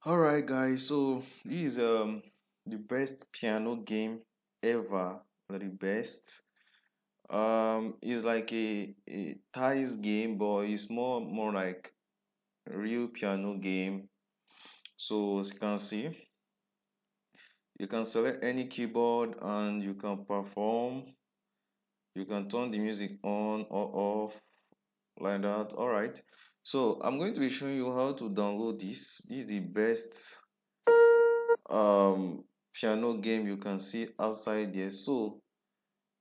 Alright guys, so this is the best piano game ever. The best. It's like a ties game, but it's more like a real piano game. So as you can see, you can select any keyboard and you can perform. You can turn the music on or off like that. Alright. So I'm going to be showing you how to download this. This is the best piano game you can see outside there. So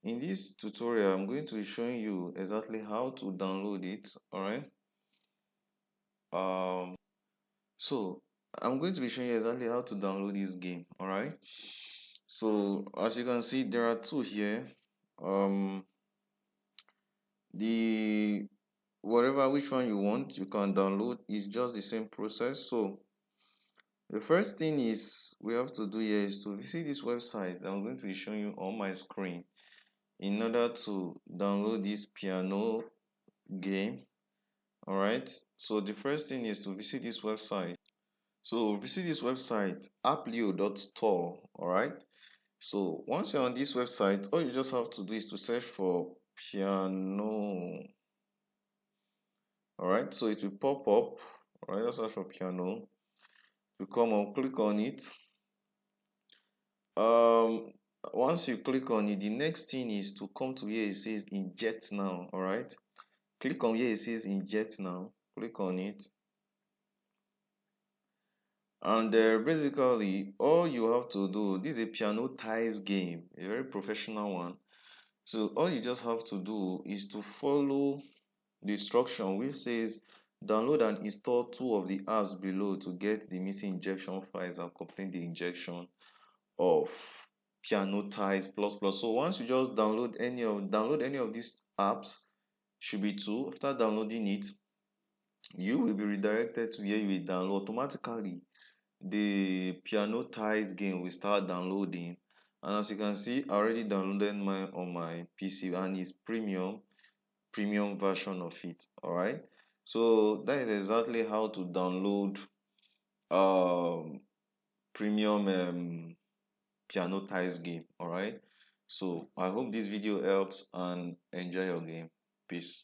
in this tutorial I'm going to be showing you exactly how to download it. All right, so I'm going to be showing you exactly how to download this game. All right, so as you can see there are two here. The whatever which one you want you can download, is just the same process. So the first thing is we have to do here is to visit this website that I'm going to be showing you on my screen in order to download this piano game. All right, so the first thing is to visit this website. So visit this website, Appleo.store. All right, so once you're on this website, all you just have to do is to search for piano. All right, so it will pop up. All right, just search for piano. You come on, click on it. um Once you click on it, the next thing is to come to where it says inject now. All right, click on where it says inject now, click on it, and basically all you have to do, this is a piano ties game, a very professional one. So all you just have to do is to follow the instruction which says download and install two of the apps below to get the missing injection files and complete the injection of piano ties plus plus. So once you just download any of these apps, should be two. After downloading it, you will be redirected to where you will download automatically. The piano ties game will start downloading, and as you can see I already downloaded mine on my PC and it's premium version of it. All right, so that is exactly how to download um premium piano ties game. All right, so I hope this video helps and enjoy your game. Peace.